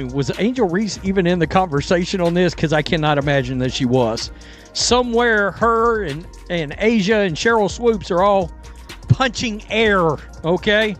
Was Angel Reese even in the conversation on this? Because I cannot imagine that she was. Somewhere her and Asia and Cheryl Swoops are all punching air, okay?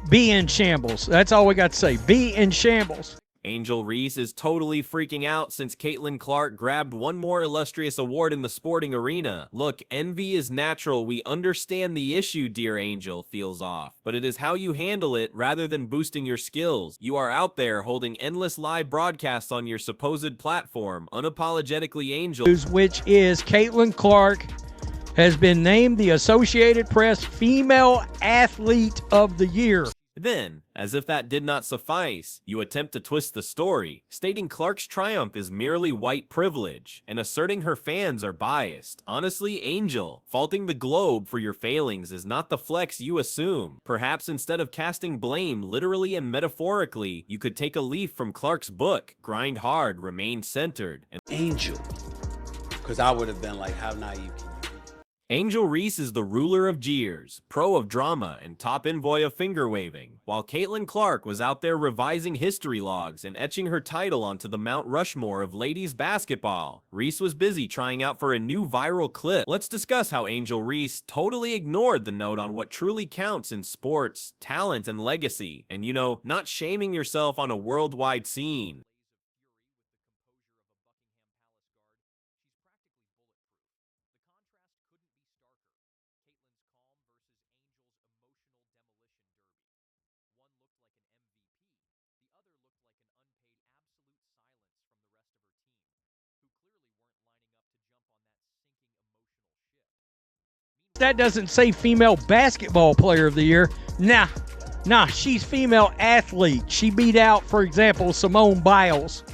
Be in shambles. That's all we got to say. Be in shambles. Angel Reese is totally freaking out since Caitlin Clark grabbed one more illustrious award in the sporting arena. Look, envy is natural. We understand the issue, dear Angel, feels off. But it is how you handle it rather than boosting your skills. You are out there holding endless live broadcasts on your supposed platform, unapologetically Angel. Which is Caitlin Clark has been named the Associated Press Female Athlete of the Year. Then, as if that did not suffice, you attempt to twist the story, stating Clark's triumph is merely white privilege, and asserting her fans are biased. Honestly, Angel, faulting the globe for your failings is not the flex you assume. Perhaps instead of casting blame literally and metaphorically, you could take a leaf from Clark's book, Grind Hard, Remain Centered. And Angel, because I would have been like, how naive can you be? Angel Reese is the ruler of jeers, pro of drama, and top envoy of finger-waving, while Caitlin Clark was out there revising history logs and etching her title onto the Mount Rushmore of ladies basketball. Reese was busy trying out for a new viral clip. Let's discuss how Angel Reese totally ignored the note on what truly counts in sports, talent, and legacy, and not shaming yourself on a worldwide scene. That doesn't say female basketball player of the year. Nah, she's female athlete. She beat out, for example, Simone Biles.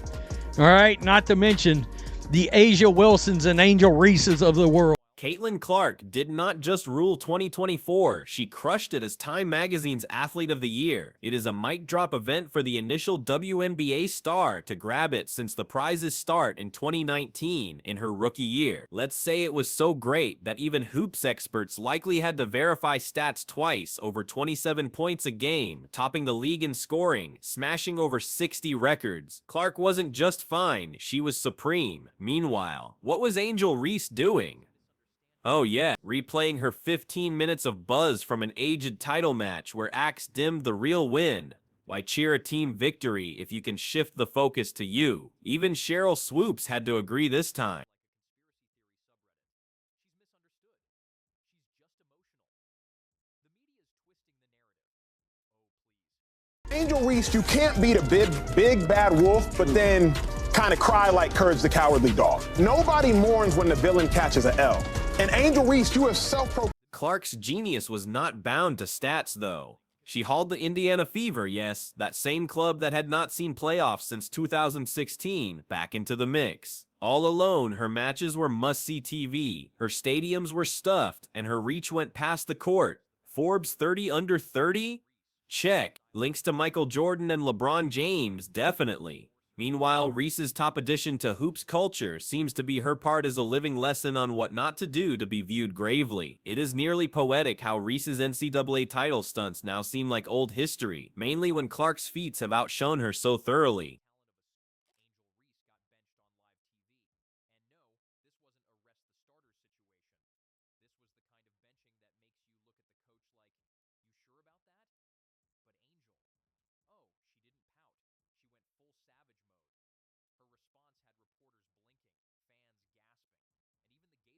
All right, not to mention the Asia Wilsons and Angel Reeses of the world. Caitlin Clark did not just rule 2024, she crushed it as Time Magazine's Athlete of the Year. It is a mic drop event for the initial WNBA star to grab it since the prizes start in 2019 in her rookie year. Let's say it was so great that even hoops experts likely had to verify stats twice, over 27 points a game, topping the league in scoring, smashing over 60 records. Clark wasn't just fine, she was supreme. Meanwhile, what was Angel Reese doing? Oh yeah, replaying her 15 minutes of buzz from an aged title match where Axe dimmed the real win. Why cheer a team victory if you can shift the focus to you? Even Cheryl Swoops had to agree this time. Angel Reese, you can't beat a big bad wolf, but then kind of cry like Courage the Cowardly Dog. Nobody mourns when the villain catches an L. And Angel Reese, you have Clark's genius was not bound to stats, though. She hauled the Indiana Fever, yes, that same club that had not seen playoffs since 2016, back into the mix. All alone, her matches were must-see TV, her stadiums were stuffed, and her reach went past the court. Forbes 30 under 30? Check. Links to Michael Jordan and LeBron James, definitely. Meanwhile, Reese's top addition to hoops culture seems to be her part as a living lesson on what not to do to be viewed gravely. It is nearly poetic how Reese's NCAA title stunts now seem like old history, mainly when Clark's feats have outshone her so thoroughly.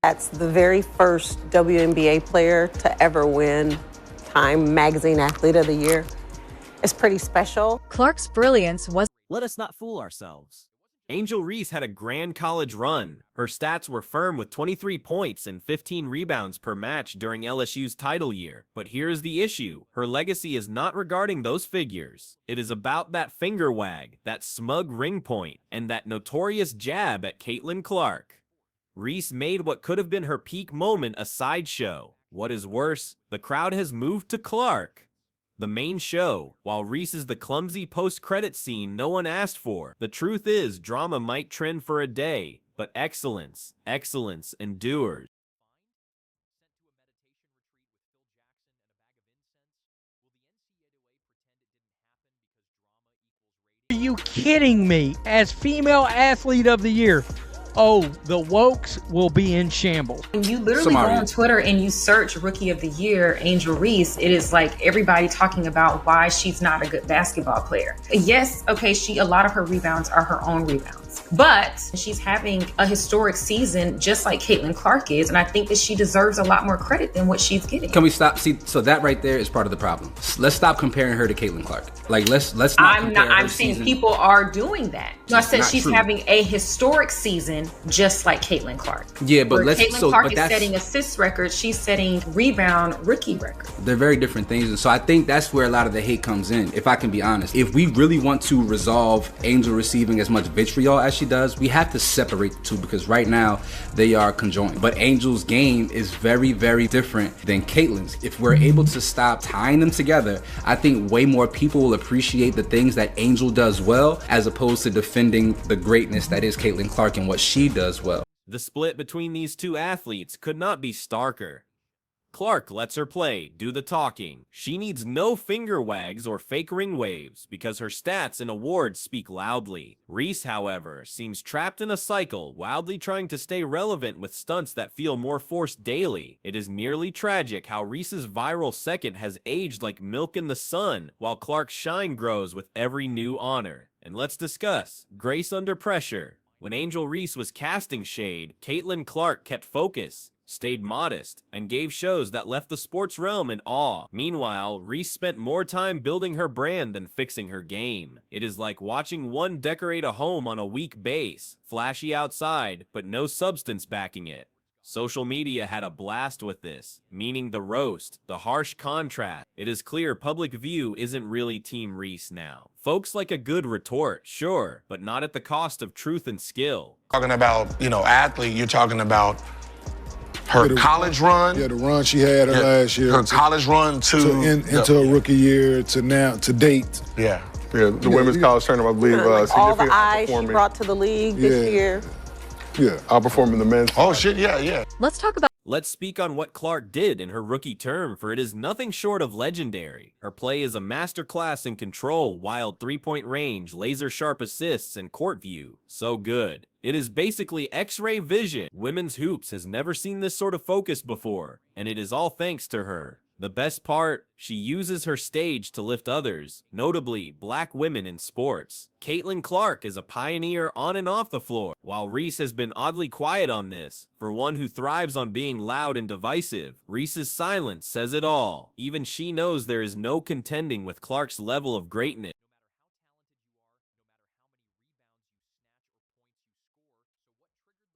That's the very first WNBA player to ever win Time Magazine Athlete of the Year. It's pretty special. Clark's brilliance was... Let us not fool ourselves. Angel Reese had a grand college run. Her stats were firm with 23 points and 15 rebounds per match during LSU's title year. But here's the issue. Her legacy is not regarding those figures. It is about that finger wag, that smug ring point, and that notorious jab at Caitlin Clark. Reese made what could have been her peak moment a sideshow. What is worse, the crowd has moved to Clark, the main show, while Reese is the clumsy post-credit scene no one asked for. The truth is, drama might trend for a day, but excellence endures. you kidding me? As female athlete of the year. Oh, the wokes will be in shambles. When you literally go on Twitter and you search Rookie of the Year, Angel Reese, it is like everybody talking about why she's not a good basketball player. Yes, okay, a lot of her rebounds are her own rebounds. But she's having a historic season just like Caitlin Clark is, and I think that she deserves a lot more credit than what she's getting. Can we stop? See, so that right there is part of the problem. Let's stop comparing her to Caitlin Clark. Like, let's not compare her I'm saying season. People are doing that. No, I said she's true. having a historic season just like Caitlin Clark. Yeah, but Caitlin Clark is setting assist records, she's setting rebound rookie records. They're very different things, and so I think that's where a lot of the hate comes in, if I can be honest. If we really want to resolve Angel receiving as much vitriol as she does, we have to separate the two, because right now they are conjoined. But Angel's game is very, very different than Caitlin's. If we're able to stop tying them together, I think way more people will appreciate the things that Angel does well, as opposed to defending the greatness that is Caitlin Clark and what she does well. The split between these two athletes could not be starker. Clark lets her play, do the talking. She needs no finger wags or fake ring waves because her stats and awards speak loudly. Reese, however, seems trapped in a cycle, wildly trying to stay relevant with stunts that feel more forced daily. It is nearly tragic how Reese's viral second has aged like milk in the sun, while Clark's shine grows with every new honor. And let's discuss Grace under pressure. When Angel Reese was casting shade, Caitlin Clark kept focus, stayed modest, and gave shows that left the sports realm in awe. Meanwhile, Reese spent more time building her brand than fixing her game. It is like watching one decorate a home on a weak base, flashy outside, but no substance backing it. Social media had a blast with this, meaning the roast, the harsh contrast. It is clear public view isn't really Team Reese now. Folks like a good retort, sure, but not at the cost of truth and skill. Talking about, athlete, you're talking about her college run. Yeah, the run she had last year. Her college run into a rookie year to now, to date. Yeah. Yeah, the women's college tournament, I believe, all the eyes she brought to the league this year. Yeah, outperforming the men's. Oh, shit, yeah. Let's speak on what Clark did in her rookie term, for it is nothing short of legendary. Her play is a masterclass in control, wild three-point range, laser-sharp assists, and court view. So good. It is basically X-ray vision. Women's hoops has never seen this sort of focus before, and it is all thanks to her. The best part, she uses her stage to lift others, notably black women in sports. Caitlin Clark is a pioneer on and off the floor, while Reese has been oddly quiet on this. For one who thrives on being loud and divisive, Reese's silence says it all. Even she knows there is no contending with Clark's level of greatness.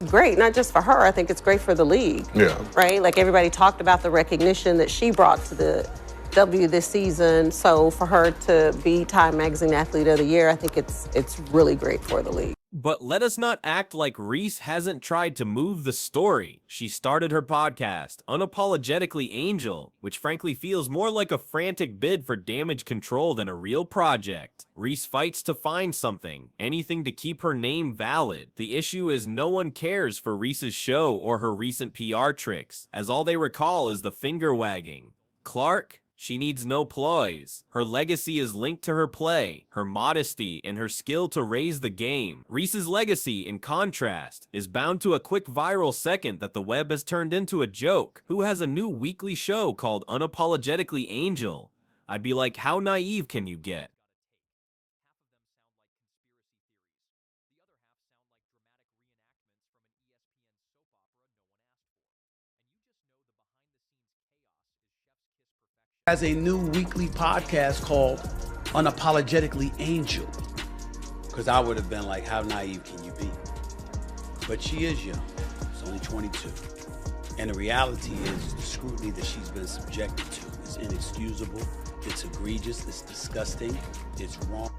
Great, not just for her, I think it's great for the league. Yeah. Right? Like everybody talked about the recognition that she brought to the W this season. So for her to be Time Magazine Athlete of the Year, I think it's really great for the league. But let us not act like Reese hasn't tried to move the story. She started her podcast, Unapologetically Angel, which frankly feels more like a frantic bid for damage control than a real project. Reese fights to find something, anything to keep her name valid. The issue is no one cares for Reese's show or her recent PR tricks, as all they recall is the finger wagging. Clark? She needs no ploys. Her legacy is linked to her play, her modesty, and her skill to raise the game. Reese's legacy, in contrast, is bound to a quick viral second that the web has turned into a joke. Who has a new weekly show called Unapologetically Angel? I'd be like, how naive can you get? Has a new weekly podcast called Unapologetically Angel. Because I would have been like, how naive can you be? But she is young. She's only 22. And the reality is the scrutiny that she's been subjected to is inexcusable. It's egregious. It's disgusting. It's wrong.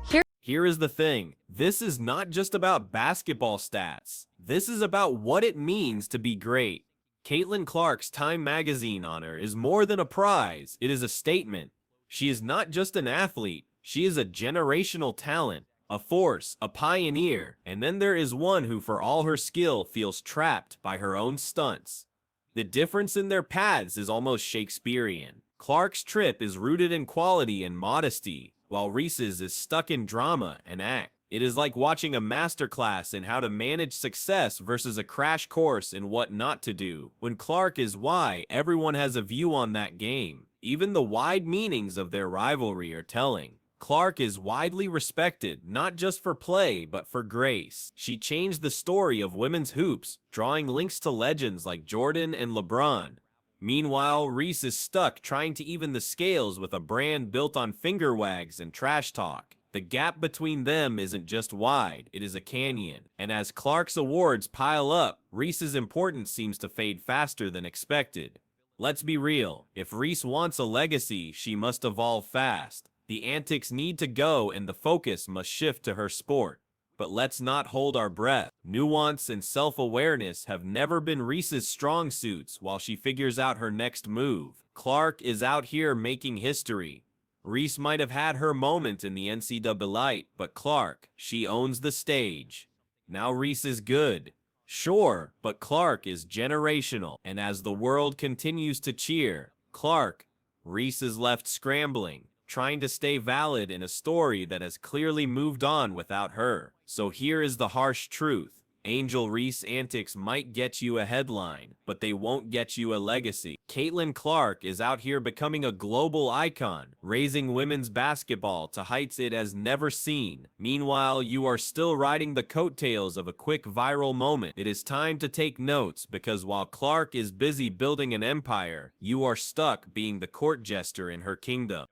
Here is the thing. This is not just about basketball stats. This is about what it means to be great. Caitlin Clark's Time Magazine honor is more than a prize, it is a statement. She is not just an athlete, she is a generational talent, a force, a pioneer, and then there is one who for all her skill feels trapped by her own stunts. The difference in their paths is almost Shakespearean. Clark's trip is rooted in quality and modesty, while Reese's is stuck in drama and act. It is like watching a masterclass in how to manage success versus a crash course in what not to do. When Clark is why, everyone has a view on that game. Even the wide meanings of their rivalry are telling. Clark is widely respected, not just for play, but for grace. She changed the story of women's hoops, drawing links to legends like Jordan and LeBron. Meanwhile, Reese is stuck trying to even the scales with a brand built on finger wags and trash talk. The gap between them isn't just wide, it is a canyon. And as Clark's awards pile up, Reese's importance seems to fade faster than expected. Let's be real, if Reese wants a legacy, she must evolve fast. The antics need to go and the focus must shift to her sport. But let's not hold our breath. Nuance and self-awareness have never been Reese's strong suits while she figures out her next move. Clark is out here making history. Reese might have had her moment in the NCAA, but Clark, she owns the stage. Now Reese is good. Sure, but Clark is generational. And as the world continues to cheer, Clark, Reese is left scrambling, trying to stay valid in a story that has clearly moved on without her. So here is the harsh truth. Angel Reese antics might get you a headline, but they won't get you a legacy. Caitlin Clark is out here becoming a global icon, raising women's basketball to heights it has never seen. Meanwhile, you are still riding the coattails of a quick viral moment. It is time to take notes, because while Clark is busy building an empire, you are stuck being the court jester in her kingdom.